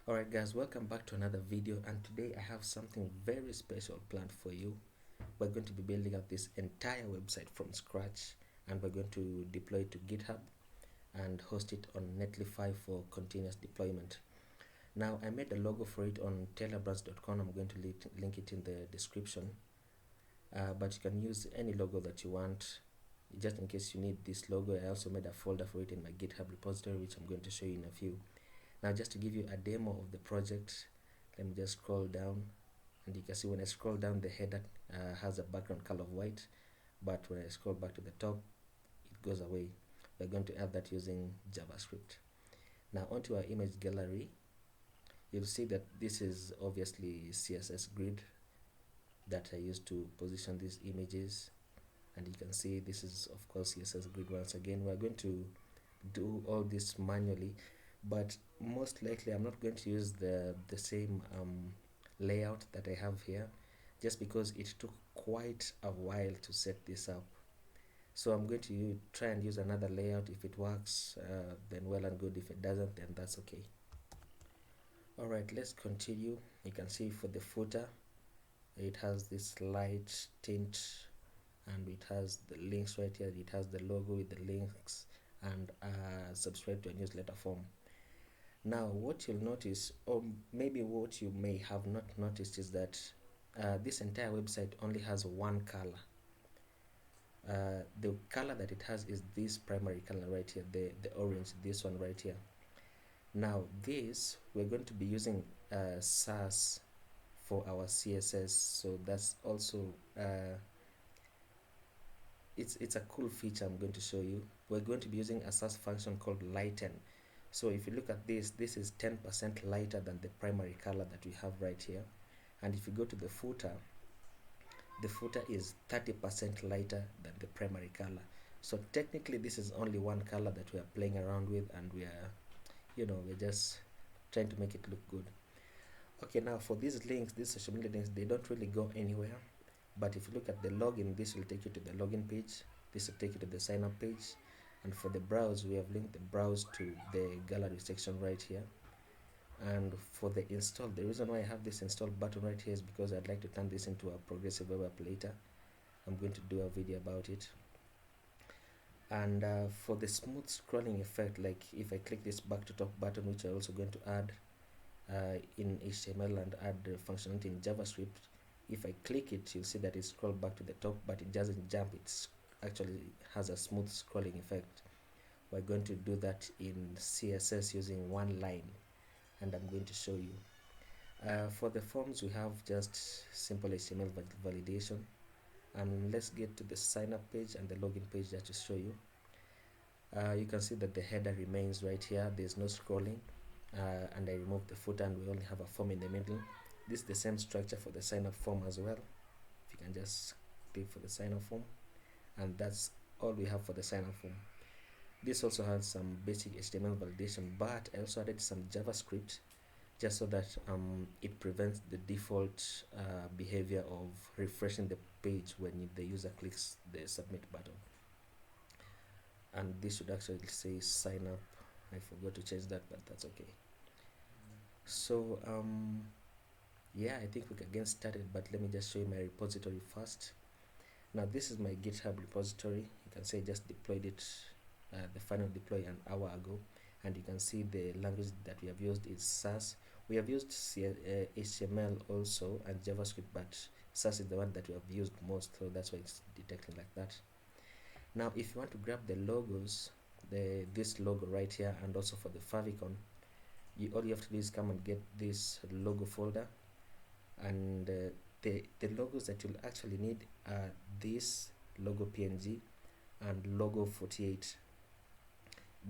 Alright guys, welcome back to another video, and today I have something very special planned for you. We're going to be building up this entire website from scratch, and we're going to deploy it to GitHub and host it on Netlify for continuous deployment. Now I made a logo for it on tailorbrands.com. I'm going to link it in the description, but you can use any logo that you want. Just in case you need this logo, I also made a folder for it in my GitHub repository, which I'm going to show you in a few. Now just to give you a demo of the project, let me just scroll down, and you can see when I scroll down, the header has a background color of white, but when I scroll back to the top, it goes away. We're going to add that using JavaScript. Now onto our image gallery, you'll see that this is obviously CSS grid that I used to position these images, and you can see this is of course CSS grid. Once again, we're going to do all this manually, but most likely I'm not going to use the same layout that I have here, just because it took quite a while to set this up. So I'm going to try and use another layout. If it works, then well and good. If it doesn't, then that's okay. Alright, let's continue. You can see for the footer, it has this light tint, and it has the links right here. It has the logo with the links, and subscribe to a newsletter form. Now what you'll notice, or maybe what you may have not noticed, is that this entire website only has one color. The color that it has is this primary color right here, the orange, this one right here. Now this, we're going to be using Sass for our CSS, so that's also it's a cool feature I'm going to show you. We're going to be using a Sass function called lighten. So if you look at this is 10% lighter than the primary color that we have right here. And if you go to the footer is 30% lighter than the primary color. So technically this is only one color that we are playing around with, and we are, we're just trying to make it look good. Okay, now for these links, these social media links, they don't really go anywhere. But if you look at the login, this will take you to the login page. This will take you to the sign up page. And for the browse, we have linked the browse to the gallery section right here. And for the install, the reason why I have this install button right here is because I'd like to turn this into a progressive web app later. I'm going to do a video about it. And for the smooth scrolling effect, like if I click this back to top button, which I'm also going to add in HTML and add the functionality in JavaScript, if I click it, you'll see that it scrolls back to the top, but it doesn't jump. It actually has a smooth scrolling effect. We're going to do that in CSS using one line, and I'm going to show you. For the forms, we have just simple HTML validation, and let's get to the sign up page and the login page just to show you. You can see that the header remains right here. There's no scrolling, and I removed the footer, and we only have a form in the middle. This is the same structure for the sign up form as well. If you can just click for the sign up form, and that's all we have for the sign up form. This also has some basic HTML validation, but I also added some JavaScript just so that it prevents the default behavior of refreshing the page when the user clicks the submit button. And this should actually say sign up. I forgot to change that, but that's okay. So yeah, I think we can get started, but let me just show you my repository first. Now this is my GitHub repository. You can say I just deployed it, the final deploy an hour ago, and you can see the language that we have used is Sass. We have used HTML also and JavaScript, but Sass is the one that we have used most, so that's why it's detecting like that. Now if you want to grab the logos, this logo right here, and also for the favicon, all you have to do is come and get this logo folder, and the logos that you'll actually need are this logo PNG and logo 48.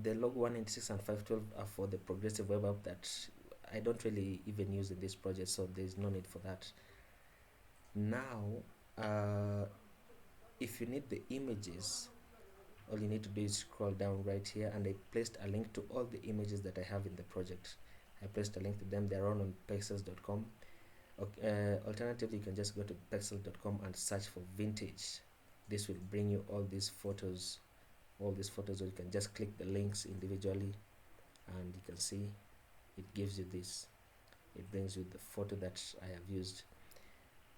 The logo 196 and 512 are for the progressive web app that I don't really even use in this project, so there's no need for that. Now if you need the images, all you need to do is scroll down right here, and I placed a link to all the images that I have in the project. I placed a link to them. They're all on pexels.com. Alternatively, you can just go to pexels.com and search for vintage. This will bring you all these photos, or you can just click the links individually, and you can see it gives you this. it brings you the photo that I have used.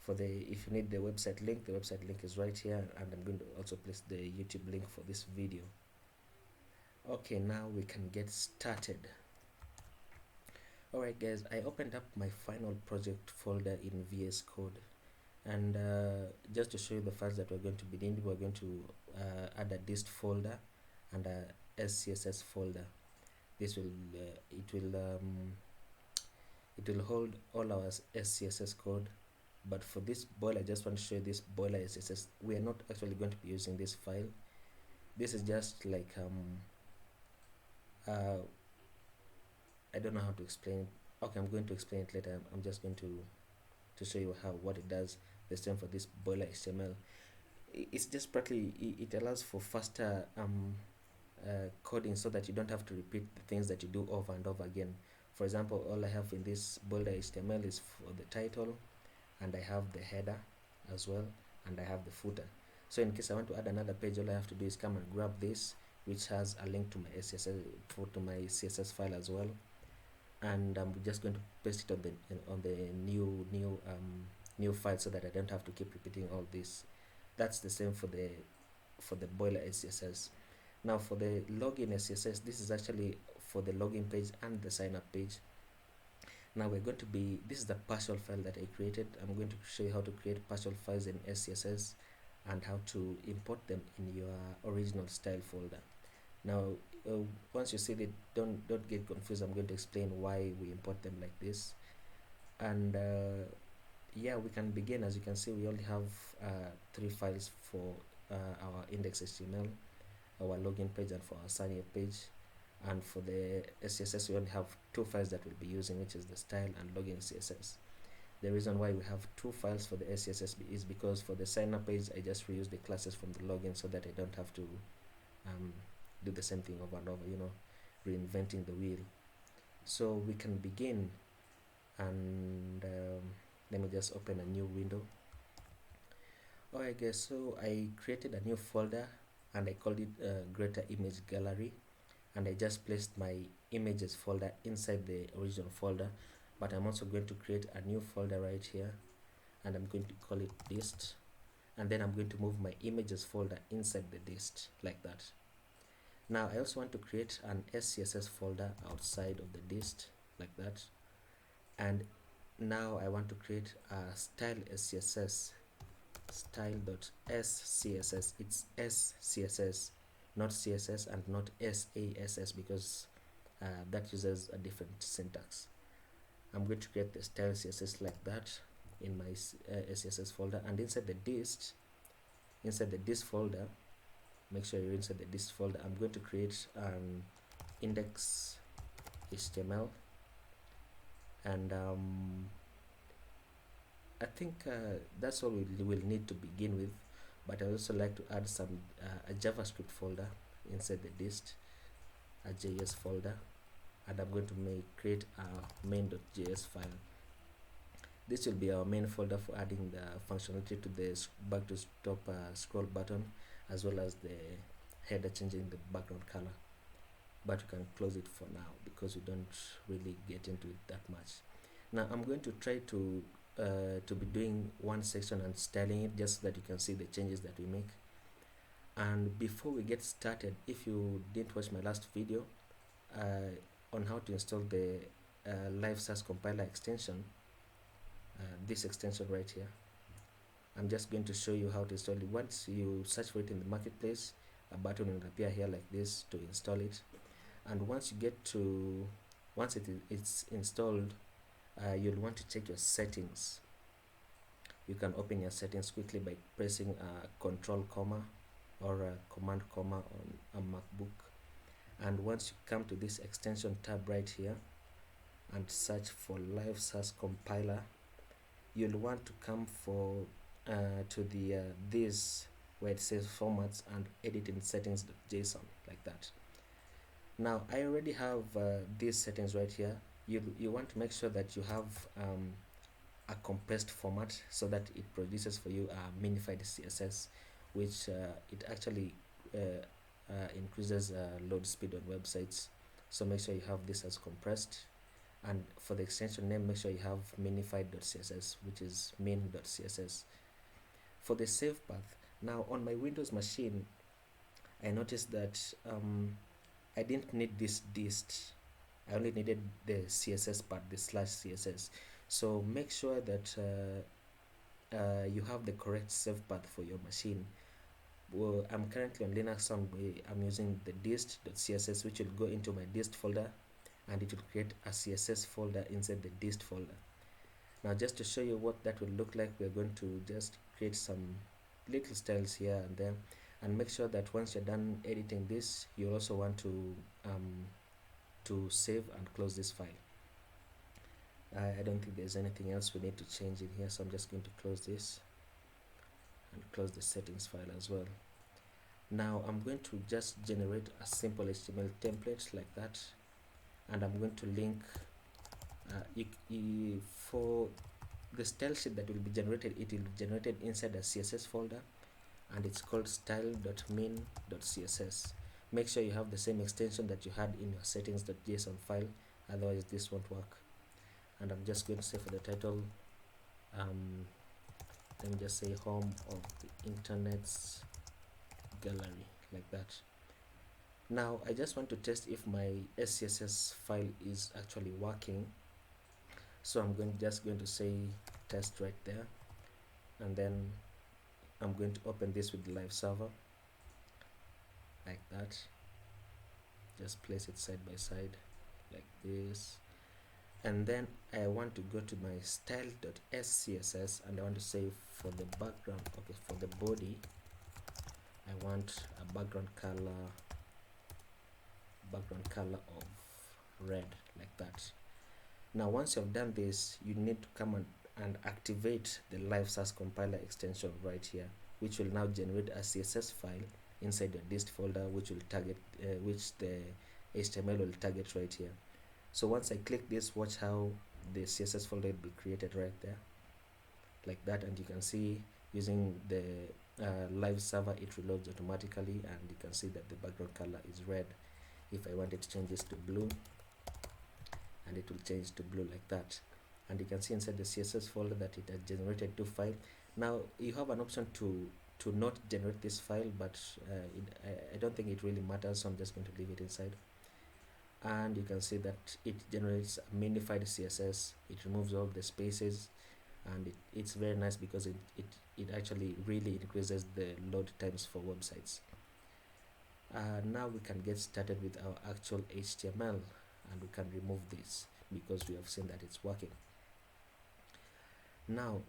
For the, if you need the website link, the website link is right here, and I'm going to also place the YouTube link for this video. Okay, now we can get started. Alright guys, I opened up my final project folder in VS Code, and just to show you the files that we're going to be needing, we're going to add a dist folder and a SCSS folder. This will it will hold all our SCSS code, but for this boiler, I just want to show you this boiler SCSS. We are not actually going to be using this file. This is just like I don't know how to explain it. Okay, I'm going to explain it later. I'm just going to show you how what it does. The same for this boiler HTML. It's just partly it allows for faster coding, so that you don't have to repeat the things that you do over and over again. For example, all I have in this boiler HTML is for the title, and I have the header as well, and I have the footer. So in case I want to add another page, all I have to do is come and grab this, which has a link to my CSS file as well, and I'm just going to paste it on the new file, so that I don't have to keep repeating all this. That's the same for the boiler SCSS. Now for the login SCSS, this is actually for the login page and the sign up page. Now we're going to be, this is the partial file that I created. I'm going to show you how to create partial files in SCSS and how to import them in your original style folder. Now once you see it, don't get confused. I'm going to explain why we import them like this. And yeah, we can begin. As you can see, we only have 3 files for our index.html, our login page, and for our sign up page. And for the SCSS, we only have 2 files that we'll be using, which is the style and login CSS. The reason why we have 2 files for the SCSS is because for the sign up page, I just reuse the classes from the login, so that I don't have to do the same thing over and over, you know, reinventing the wheel. So we can begin, and let me just open a new window. Alright guys, so I created a new folder, and I called it Grater Image Gallery, and I just placed my images folder inside the original folder. But I'm also going to create a new folder right here, and I'm going to call it dist, and then I'm going to move my images folder inside the dist like that. Now I also want to create an SCSS folder outside of the dist like that, and now I want to create a style SCSS, style.scss. It's SCSS, not CSS and not SASS, because that uses a different syntax. I'm going to create the style CSS like that in my SCSS folder, and inside the dist folder, make sure you're inside the dist folder. I'm going to create an index HTML, and I think that's all we'll need to begin with. But I also like to add some a JavaScript folder inside the dist, a JS folder, and I'm going to create a main.js file. This will be our main folder for adding the functionality to the back to top scroll button, as well as the header, changing the background color. But we can close it for now because we don't really get into it that much. Now I'm going to try to be doing one section and styling it, just so that you can see the changes that we make. And before we get started, if you didn't watch my last video on how to install the live SAS compiler extension, this extension right here, I'm just going to show you how to install it. Once you search for it in the marketplace, a button will appear here like this to install it. And once you get to, once it's installed, you'll want to check your settings. You can open your settings quickly by pressing Control comma or Command comma on a MacBook. And once you come to this extension tab right here and search for live SAS compiler, you'll want to come to the this where it says formats and edit in settings.json like that. Now I already have these settings right here. You want to make sure that you have a compressed format, so that it produces for you a minified CSS, which it actually increases load speed on websites. So make sure you have this as compressed, And for the extension name, make sure you have minified.css, which is min.css. For the save path, now on my Windows machine, I noticed that I didn't need this dist. I only needed the CSS part, the slash CSS. So make sure that you have the correct save path for your machine. Well, I'm currently on Linux, so I'm using the dist.css, which will go into my dist folder, and it will create a CSS folder inside the dist folder. Now, just to show you what that will look like, we're going to just create some little styles here and there, and make sure that once you're done editing this, you also want to save and close this file. I don't think there's anything else we need to change in here, so I'm just going to close this and close the settings file as well. Now I'm going to just generate a simple HTML template like that, and I'm going to link for the style sheet that will be generated. It will be generated inside a CSS folder, and it's called style.min.css. Make sure you have the same extension that you had in your settings.json file, otherwise this won't work. And I'm just going to say for the title, let me just say home of the internet's gallery, like that. Now I just want to test if my SCSS file is actually working, so I'm just going to say test right there, and then I'm going to open this with the live server like that. Just place it side by side like this, and then I want to go to my style.scss, and I want to say for the background, okay, for the body I want a background color of red, like that. Now once you've done this, you need to come and activate the live source compiler extension right here, which will now generate a CSS file inside the dist folder, which will target which the HTML will target right here. So once I click this, watch how the CSS folder will be created right there, like that. And you can see using the live server, it reloads automatically, and you can see that the background color is red. If I wanted to change this to blue, and it will change to blue like that. And you can see inside the CSS folder that it has generated two files. Now you have an option to not generate this file, but I don't think it really matters, so I'm just going to leave it inside. And you can see that it generates a minified CSS. It removes all the spaces, and it's very nice because it actually really increases the load times for websites. Now we can get started with our actual HTML, and we can remove this because we have seen that it's working. Now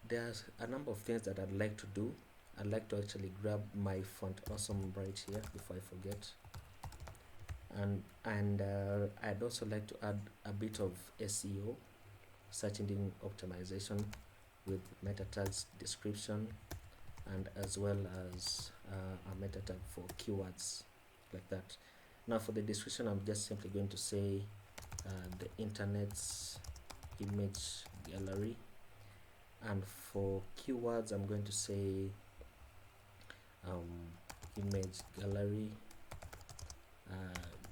there's a number of things that I'd like to do. I'd like to actually grab my font awesome right here before I forget, and I'd also like to add a bit of SEO, search engine optimization, with meta tags description, and as well as a meta tag for keywords, like that. Now for the description, I'm just simply going to say the internet's image gallery, and for keywords I'm going to say image gallery,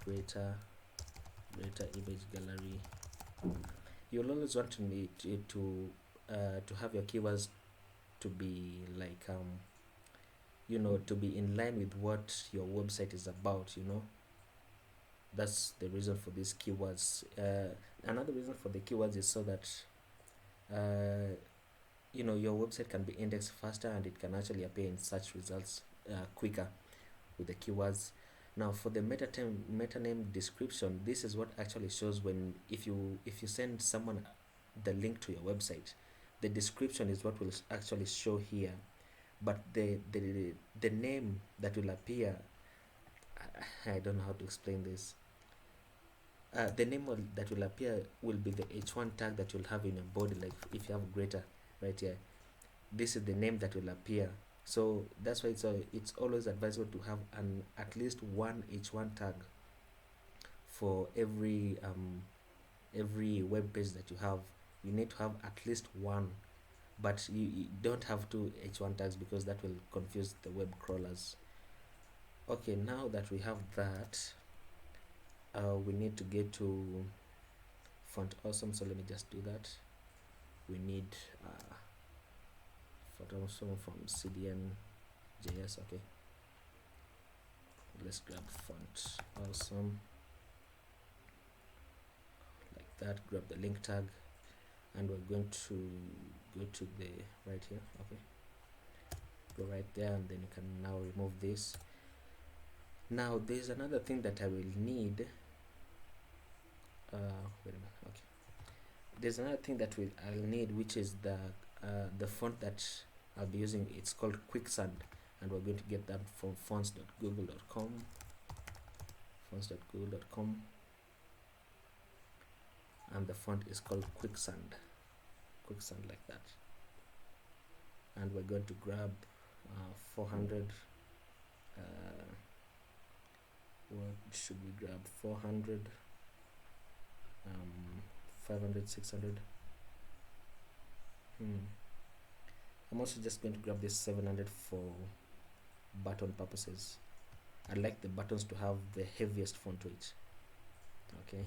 Grater Image Gallery. You'll always want to need to have your keywords to be like to be in line with what your website is about. That's the reason for these keywords. Another reason for the keywords is so that your website can be indexed faster, and it can actually appear in search results quicker with the keywords. Now for the meta name description, this is what actually shows when if you send someone the link to your website, the description is what will actually show here, but the name that will appear, I don't know how to explain this. The name that will appear will be the h1 tag that you'll have in your body. Like if you have Grater right here, this is the name that will appear. So that's why it's always advisable to have at least one h1 tag for every web page that you have. You need to have at least one, but you don't have two h1 tags because that will confuse the web crawlers. Okay, now that we have that, we need to get to font awesome, so let me just do that. We need font awesome from CDN.js. Okay, let's grab font awesome like that, grab the link tag, and we're going to go to the right here. Okay, go right there, and then you can now remove this. Now there's another thing that I will need. Wait a minute. Okay, there's another thing that I'll need, which is the font that I'll be using. It's called Quicksand, and we're going to get that from fonts.google.com. fonts.google.com, and the font is called Quicksand like that. And we're going to grab 400. What should we grab? 400, 500, 600. I'm also just going to grab this 700 for button purposes. I like the buttons to have the heaviest font weight. Okay,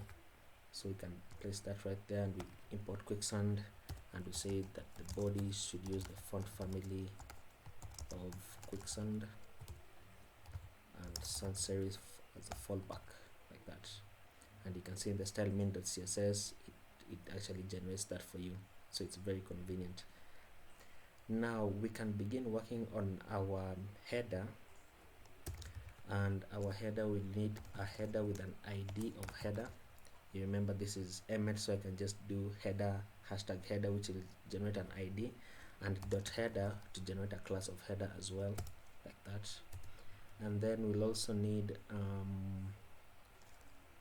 so we can place that right there, and we import Quicksand, and we say that the body should use the font family of Quicksand, and sans serif as a fallback like that. And you can see in the style min.css, it actually generates that for you, so it's very convenient. Now we can begin working on our header, and our header will need a header with an ID of header. You remember this is emmet, so I can just do header hashtag header, which will generate an ID, and dot header to generate a class of header as well, like that. And then we'll also need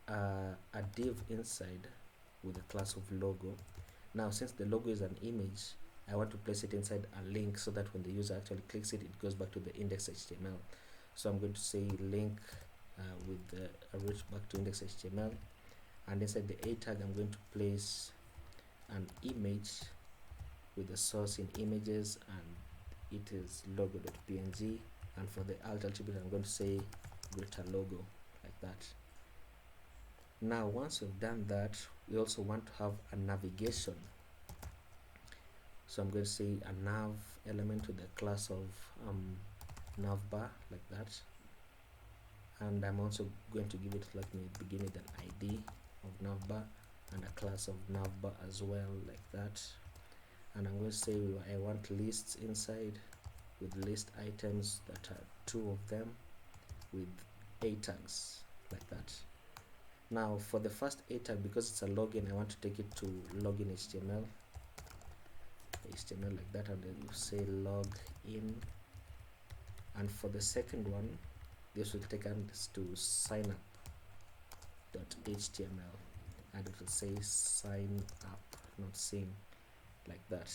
a div inside with a class of logo. Now since the logo is an image, I want to place it inside a link, so that when the user actually clicks it, it goes back to the index.html. So I'm going to say link with a route back to index.html, and inside the a tag I'm going to place an image with the source in images, and it is logo.png, and for the alt attribute I'm going to say Grater logo, like that. Now once we've done that, we also want to have a navigation, so I'm going to say a nav element with the class of navbar, like that. And I'm also going to give it, let me begin with an ID of navbar and a class of navbar as well, like that. And I'm going to say I want lists inside with list items that are 2 of them with a tags, like that. Now for the first a tag, because it's a login, I want to take it to login HTML like that, and then you say log in. And for the second one, this will take us to sign up.html, and it will say sign up, not sing, like that.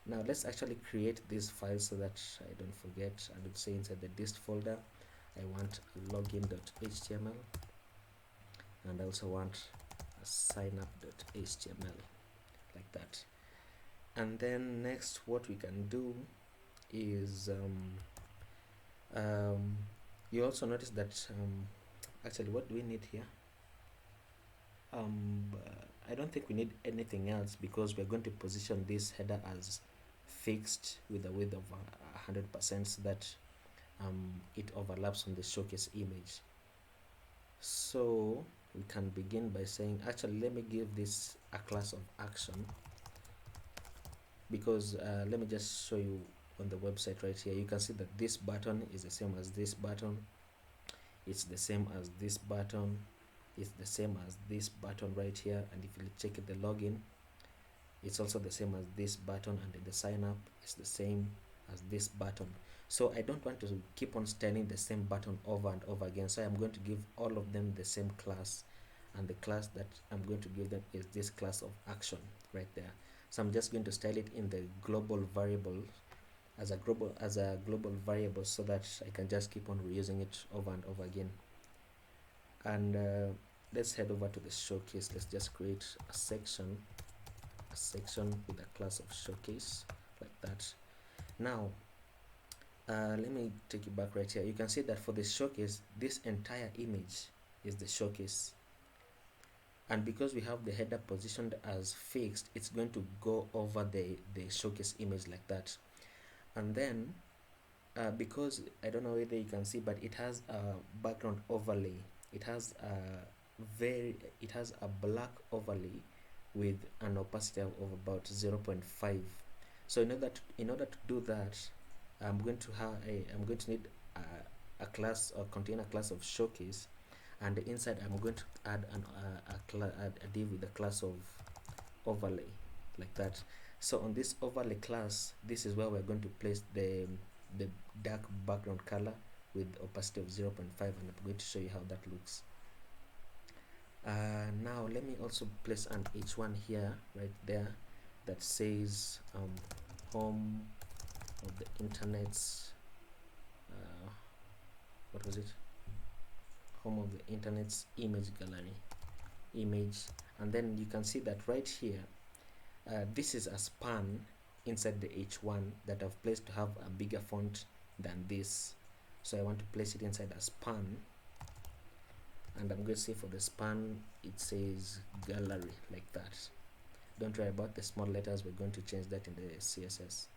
Now let's actually create this file so that I don't forget, and it'll say inside the dist folder I want login.html, and I also want a signup.html, like that. And then next what we can do is you also notice that actually what do we need here? I don't think we need anything else, because we're going to position this header as fixed with a width of 100%, so that it overlaps on the showcase image. So we can begin by saying, actually let me give this a class of action, because let me just show you on the website right here. You can see that this button is the same as this button, it's the same as this button, it's the same as this button right here, and if you check the login, it's also the same as this button, and in the sign up it's the same as this button. So I don't want to keep on styling the same button over and over again, so I'm going to give all of them the same class, and the class that I'm going to give them is this class of action right there. So I'm just going to style it in the global variable as a global variable, so that I can just keep on reusing it over and over again. And let's head over to the showcase. Let's just create a section with a class of showcase, like that. Now let me take you back right here. You can see that for the showcase, this entire image is the showcase. and because we have the header positioned as fixed, it's going to go over the showcase image like that. And then because I don't know whether you can see, but it has a background overlay. It has a black overlay with an opacity of about 0.5. So in order to do that, I'm going to need a class or container class of showcase, and inside I'm going to add a div with the class of overlay like that. So on this overlay class, this is where we're going to place the dark background color with opacity of 0.5, and I'm going to show you how that looks. Now let me also place an H1 here right there that says home of the internet's what was it, home of the internet's image gallery image. And then you can see that right here, this is a span inside the H1 that I've placed to have a bigger font than this. So I want to place it inside a span, and I'm going to say for the span it says gallery like that. Don't worry about the small letters, we're going to change that in the CSS.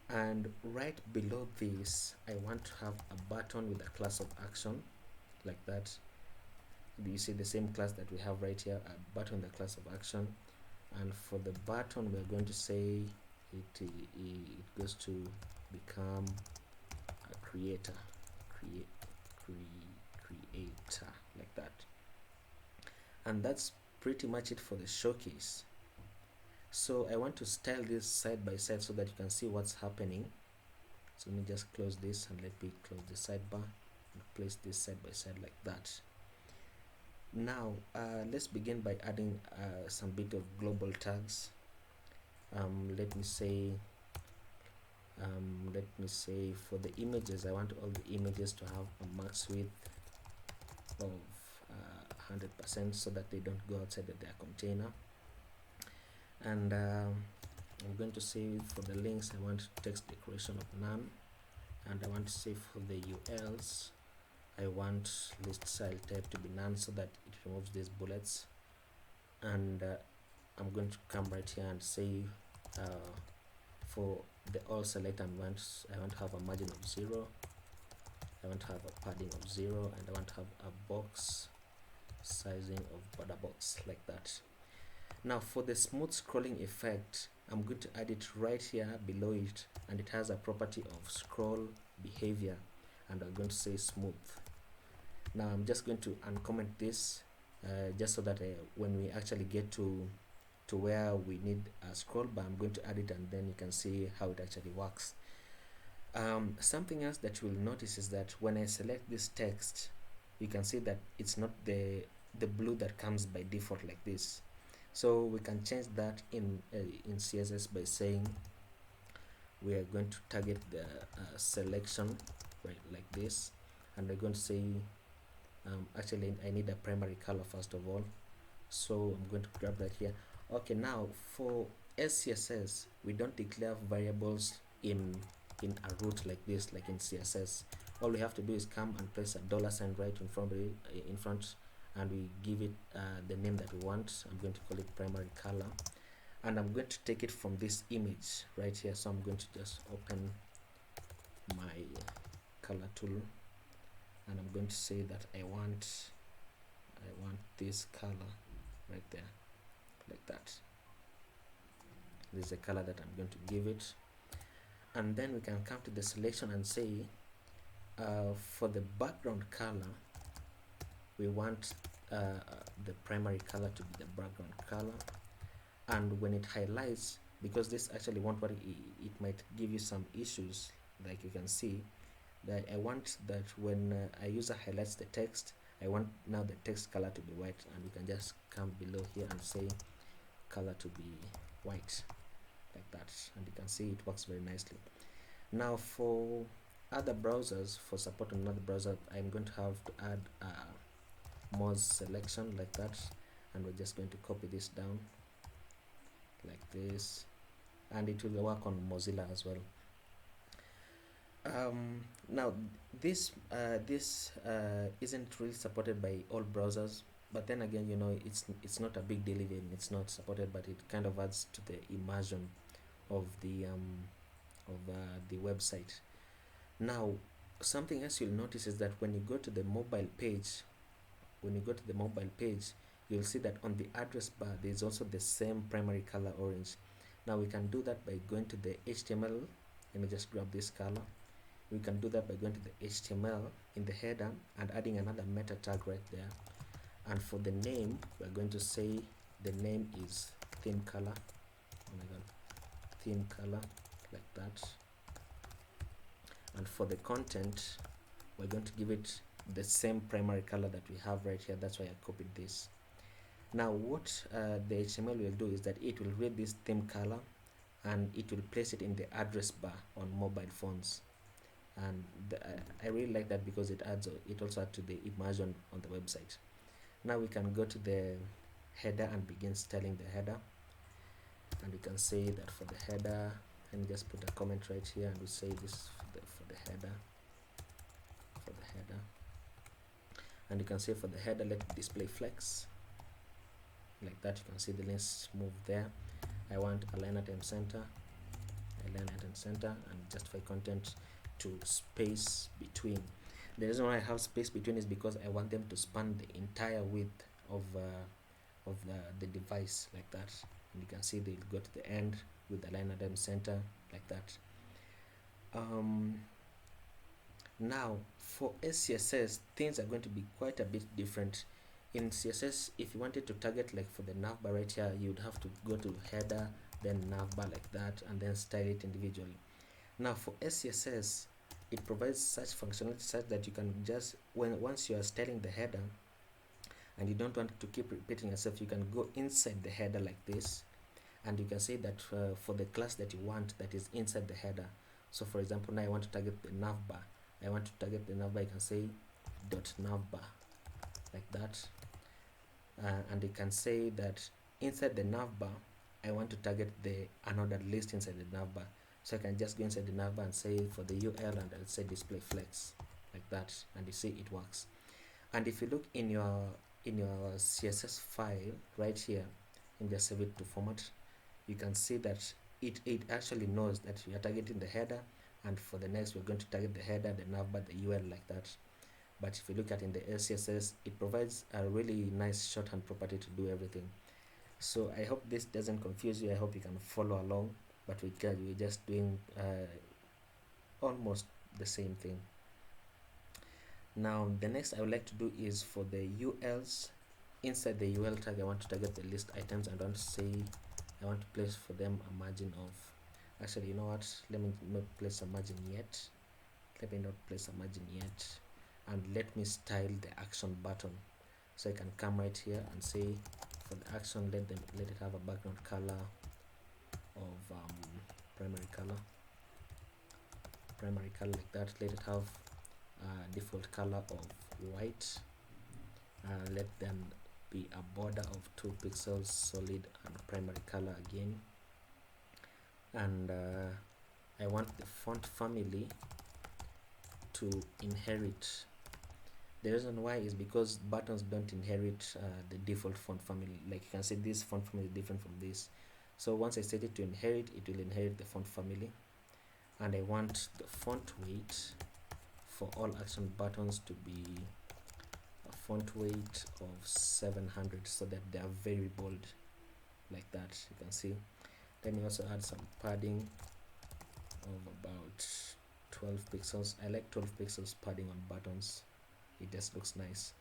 And right below this, I want to have a button with a class of action like that. You see the same class that we have right here, a button, the class of action. And for the button, we're going to say it goes to become a creator like that. And that's pretty much it for the showcase. So I want to style this side by side so that you can see what's happening. So let me just close this, and let me close the sidebar and place this side by side like that. Now let's begin by adding some bit of global tags. Let me say for the images, I want all the images to have a max width of 100% so that they don't go outside of their container. And I'm going to say for the links, I want text decoration of none, and I want to say for the ULs, I want list style type to be none so that it removes these bullets. And I'm going to come right here and say for the all select, I want to have a margin of 0, I want to have a padding of 0, and I want to have a box sizing of border box like that. Now for the smooth scrolling effect, I'm going to add it right here below it, and it has a property of scroll behavior, and I'm going to say smooth. Now I'm just going to uncomment this just so that when we actually get to where we need a scroll bar, I'm going to add it, and then you can see how it actually works. Something else that you will notice is that when I select this text, you can see that it's not the blue that comes by default like this. So we can change that in CSS by saying we are going to target the selection right like this, and we're going to say actually I need a primary color first of all, so I'm going to grab that here. Okay, now for SCSS, we don't declare variables in a root like this, like in CSS. All we have to do is come and place a $sign right in front of it, and we give it the name that we want. I'm going to call it primary color, and I'm going to take it from this image right here. So I'm going to just open my color tool, and I'm going to say that I want this color right there like that. This is the color that I'm going to give it, and then we can come to the selection and say for the background color, we want the primary color to be the background color. And when it highlights, because this actually won't work, it might give you some issues, like you can see that I want that when a user highlights the text, I want now the text color to be white, and you can just come below here and say color to be white like that, and you can see it works very nicely. Now for other browsers, for support on another browser, I'm going to have to add Moz selection like that, and we're just going to copy this down like this, and it will work on Mozilla as well. Now this isn't really supported by all browsers, but then again, it's not a big deal even it's not supported, but it kind of adds to the immersion of the website. Now, something else you'll notice is that when you go to the mobile page, you'll see that on the address bar there's also the same primary color orange. Now we can do that by going to the HTML. Let me just grab this color. We can do that by going to the HTML in the header and adding another meta tag right there. And for the name, we're going to say the name is theme color. Oh my god, theme color, like that. And for the content, we're going to give it the same primary color that we have right here. That's why I copied this. Now what the HTML will do is that it will read this theme color and it will place it in the address bar on mobile phones. And I really like that because it also adds to the immersion on the website. Now we can go to the header and begin styling the header, and we can say that for the header, and just put a comment right here, and we say this for the header, and you can say for the header, let it display flex, like that. You can see the links move there. I want align at and center, and justify content to space between. The reason why I have space between is because I want them to span the entire width of the device, like that. And you can see they'll go to the end with the line at them center, like that. Now for SCSS, things are going to be quite a bit different. In CSS, if you wanted to target, like for the navbar right here, you'd have to go to header, then navbar, like that, and then style it individually. Now for SCSS, it provides such functionality such that you can just, once you are styling the header and you don't want to keep repeating yourself, you can go inside the header like this, and you can say that for the class that you want that is inside the header. So for example, now I want to target the navbar. I can say dot navbar, like that. And you can say that inside the navbar, I want to target the unordered list inside the navbar. So I can just go inside the navbar and say for the UL, and I'll say display flex, like that, and you see it works. And if you look in your CSS file right here and just save it to format, you can see that it actually knows that we are targeting the header, and for the next we're going to target the header, the navbar, the UL, like that. But if you look at in the SCSS, it provides a really nice shorthand property to do everything. So I hope this doesn't confuse you. I hope you can follow along, but we're just doing almost the same thing. Now the next I would like to do is for the ULs. Inside the UL tag, I want to target the list items, and I want to say I want to place for them a margin of, actually, you know what, let me not place a margin yet. And let me style the action button. So I can come right here and say for the action, let it have a background color of primary color, like that. Let it have default color of white. Let them be a border of 2 pixels, solid, and primary color again. And I want the font family to inherit. The reason why is because buttons don't inherit the default font family. Like you can see, this font family is different from this. So once I set it to inherit, it will inherit the font family. And I want the font weight for all action buttons to be a font weight of 700, so that they are very bold, like that. You can see. Then you also add some padding of about 12 pixels. I like 12 pixels padding on buttons. It just looks nice.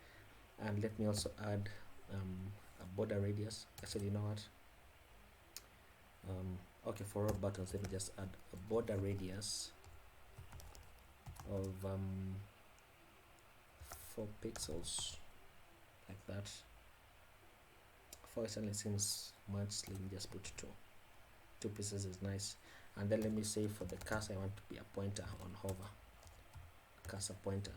And let me also add a border radius. Actually, you know what, okay, for all buttons, let me just add a border radius of 4 pixels, like that. 4 certainly seems much. Let me just put 2 pieces is nice. And then let me say for the cursor, I want to be a pointer on hover, cursor pointer.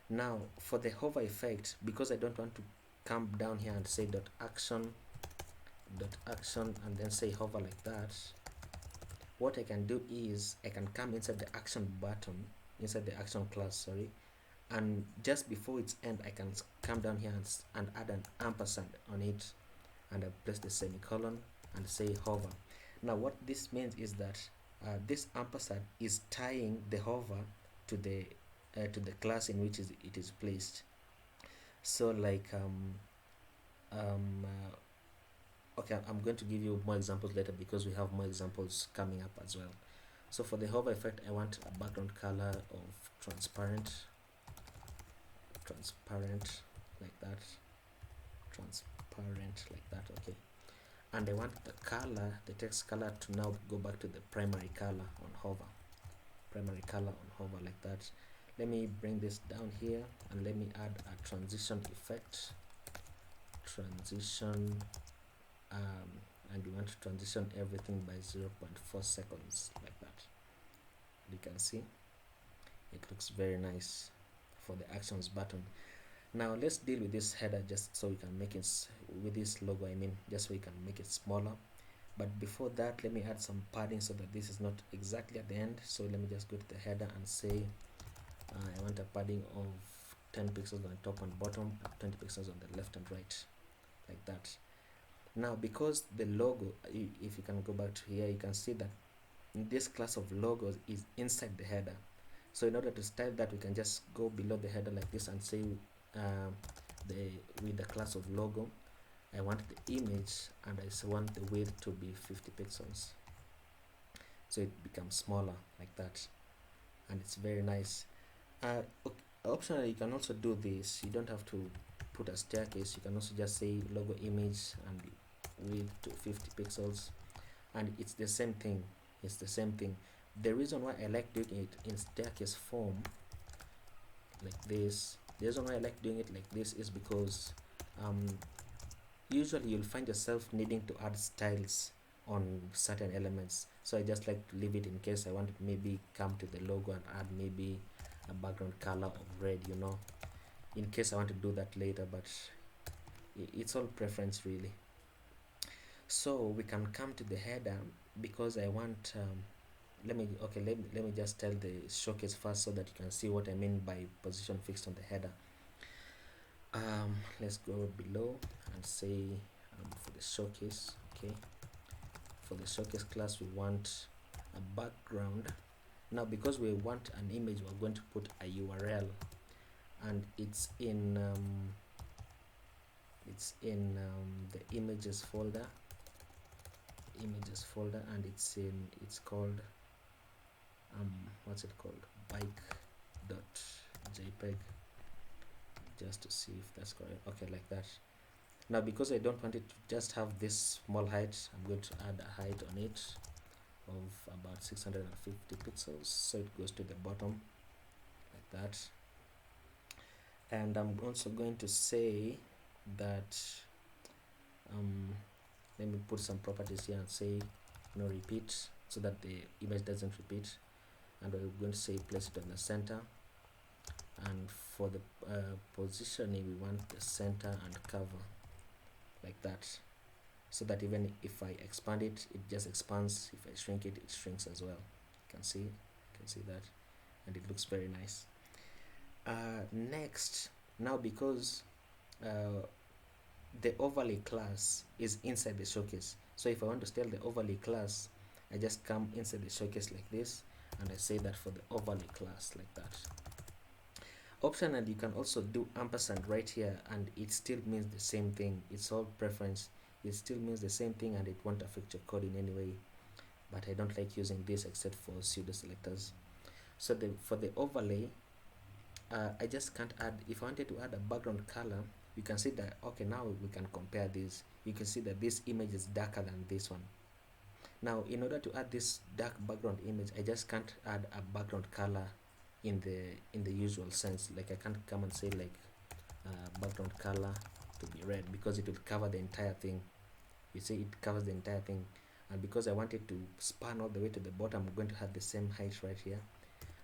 Now for the hover effect, because I don't want to come down here and say dot action and then say hover, like that, what I can do is I can come inside the action button, inside the action class, sorry, and just before its end I can come down here and add an ampersand on it, and I place the semicolon and say hover. Now what this means is that this ampersand is tying the hover to the class in which it is placed. So like okay, I'm going to give you more examples later because we have more examples coming up as well. So for the hover effect, I want a background color of transparent like that, transparent like that. Okay, and I want the color, the text color, to now go back to the primary color on hover, like that. Let me bring this down here and let me add a transition effect, and we want to transition everything by 0.4 seconds like that. You can see it looks very nice for the actions button. Now let's deal with this header just so we can make it, with this logo I mean, just so we can make it smaller. But before that, let me add some padding so that this is not exactly at the end. So let me just go to the header and say I want a padding of 10 pixels on the top and bottom, and 20 pixels on the left and right, like that. Now because the logo, if you can go back to here, you can see that this class of logos is inside the header. So in order to style that, we can just go below the header like this and say with the class of logo, I want the image and I want the width to be 50 pixels, so it becomes smaller like that, and it's very nice. Optionally, you can also do this. You don't have to put a staircase. You can also just say logo image and width to 50 pixels, and it's the same thing. The reason why I like doing it in staircase form like this, the reason why I like doing it like this is because usually you'll find yourself needing to add styles on certain elements. So I just like to leave it in case I want to maybe come to the logo and add maybe a background color of red, in case I want to do that later, but it's all preference really. So we can come to the header because I want let me just tell the showcase first so that you can see what I mean by position fixed on the header. Let's go below and say for the showcase, okay, for the showcase class we want a background. Now because we want an image, we're going to put a URL, and it's in the images folder, and it's called what's it called, bike.jpg, just to see if that's correct. Okay, like that. Now because I don't want it to just have this small height, I'm going to add a height on it of about 650 pixels, so it goes to the bottom like that. And I'm also going to say that let me put some properties here and say no repeat, so that the image doesn't repeat, and we're going to say place it on the center. And for the positioning, we want the center and cover like that, so that even if I expand it, it just expands. If I shrink it, it shrinks as well. You can see that, and it looks very nice. Next, now because the overlay class is inside the showcase, so if I want to style the overlay class, I just come inside the showcase like this, and I say that for the overlay class like that. Optional, you can also do ampersand right here, and it still means the same thing. It's all preference. It still means the same thing, and it won't affect your code in any way. But I don't like using this except for pseudo selectors. So for the overlay, I just can't add. If I wanted to add a background color, you can see that, okay, now we can compare this. You can see that this image is darker than this one. Now in order to add this dark background image, I just can't add a background color in the usual sense. Like I can't come and say like background color to be red, because it will cover the entire thing. You see, it covers the entire thing, and because I want it to span all the way to the bottom, I'm going to have the same height right here,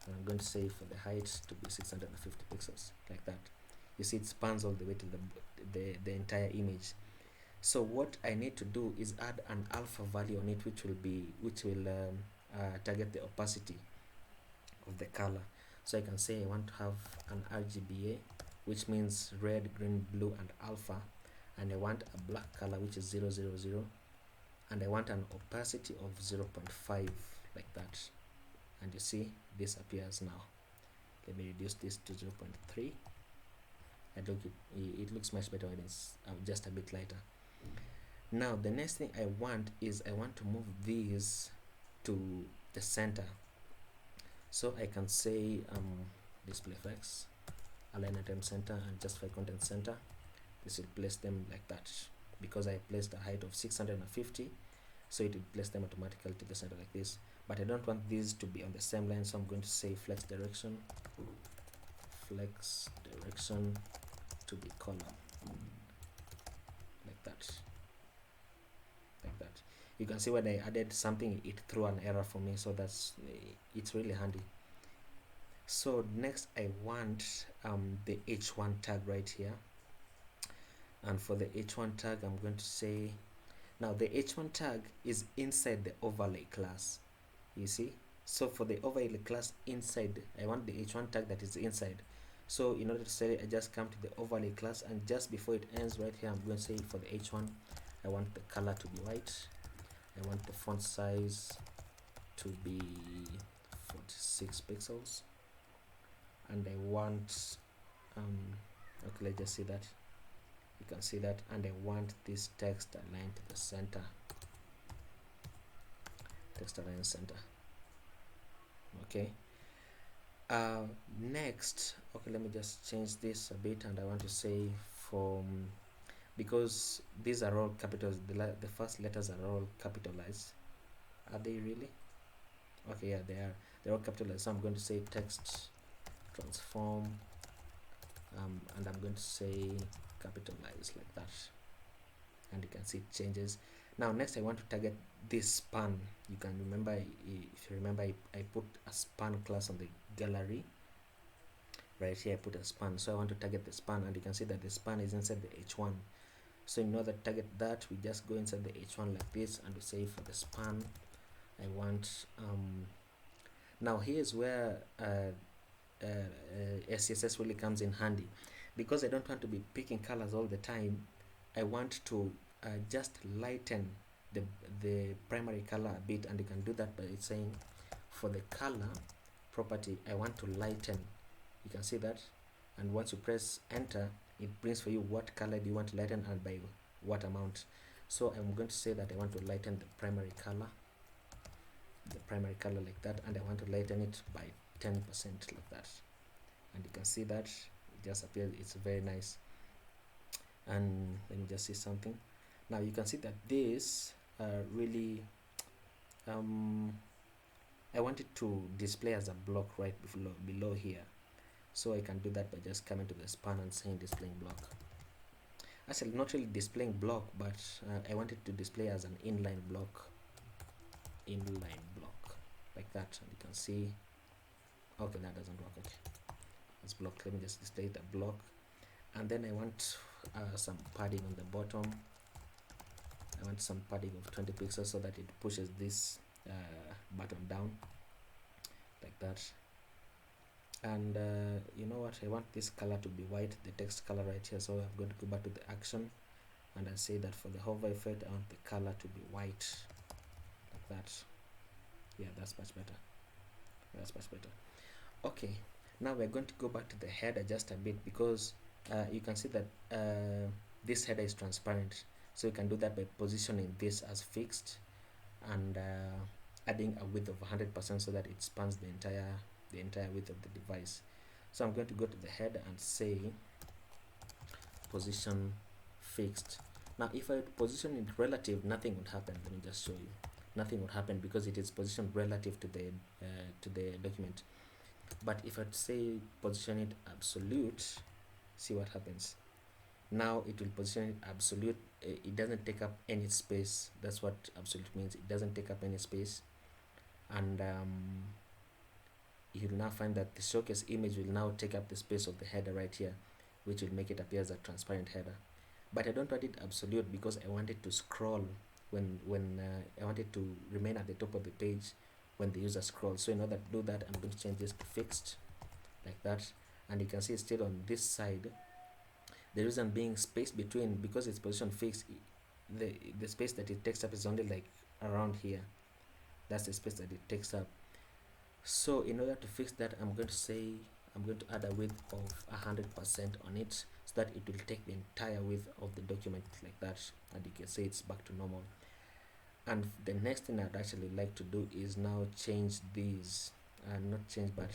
and I'm going to say for the height to be 650 pixels like that. You see, it spans all the way to the entire image. So what I need to do is add an alpha value on it, which will target the opacity of the color. So I can say I want to have an RGBA, which means red, green, blue, and alpha, and I want a black color, which is 000, and I want an opacity of 0.5, like that. And you see this appears now. Let me reduce this to 0.3. It looks much better when it's just a bit lighter. Now the next thing I want is I want to move these to the center. So I can say display effects, align item center, and justify content center. This will place them like that. Because I placed a height of 650, so it will place them automatically to the center like this. But I don't want these to be on the same line, so I'm going to say flex direction to the column, like that. You can see when I added something, it threw an error for me, so it's really handy. So next I want the h1 tag right here, and for the h1 tag I'm going to say, now the h1 tag is inside the overlay class, you see. So for the overlay class inside, I want the h1 tag that is inside. So in order to say it, I just come to the overlay class, and just before it ends right here, I'm going to say for the h1, I want the color to be white, I want the font size to be 46 pixels, and I want okay, let's just see that. You can see that, and I want this text aligned to the center. Text aligned center. Okay. Next, okay, let me just change this a bit, and I want to say because these are all capitals, the first letters are all capitalized. Are they really? Okay, yeah, they're all capitalized. So I'm going to say text transform, and I'm going to say capitalize like that, and you can see it changes. Now next I want to target this span. You can remember, if you remember, I put a span class on the gallery. Right here I put a span, so I want to target the span, and you can see that the span is inside the h1. So in order to target that, we just go inside the h1 like this, and we say for the span I want now here's where SCSS really comes in handy, because I don't want to be picking colors all the time. I want to just lighten the primary color a bit, and you can do that by saying for the color property I want to lighten. You can see that, and once you press enter, it brings for you what color do you want to lighten and by what amount. So I'm going to say that I want to lighten the primary color like that, and I want to lighten it by 10% like that, and you can see that it just appears. It's very nice. And let me just see something. Now you can see that this really I want it to display as a block right below here, so I can do that by just coming to the span and saying displaying block. Actually, not really displaying block, but I want it to display as an inline block like that, and you can see, okay, that doesn't work. Okay, it's block. Let me just display the block, and then I want some padding on the bottom. I want some padding of 20 pixels so that it pushes this button down like that. And you know what, I want this color to be white, the text color right here. So I'm going to go back to the action, and I say that for the hover effect I want the color to be white like that. Yeah, that's much better. Okay, now we're going to go back to the header just a bit, because you can see that this header is transparent, so you can do that by positioning this as fixed and adding a width of 100% so that it spans the entire width of the device. So I'm going to go to the header and say position fixed. Now if I position it relative, nothing would happen. Let me just show you. Nothing would happen because it is positioned relative to the document. But if I say position it absolute, see what happens. Now it will position it absolute. It doesn't take up any space. That's what absolute means. It doesn't take up any space, and you will now find that the showcase image will now take up the space of the header right here, which will make it appear as a transparent header. But I don't want it absolute because I want it to scroll when I want it to remain at the top of the page when the user scrolls. So in order to do that, I'm going to change this to fixed, like that. And you can see it's still on this side. The reason being, space between, because it's position fixed, the space that it takes up is only like around here. That's the space that it takes up. So in order to fix that, I'm going to say I'm going to add a width of 100% on it, so that it will take the entire width of the document like that, and you can see it's back to normal. And the next thing I'd actually like to do is now change these, not change, but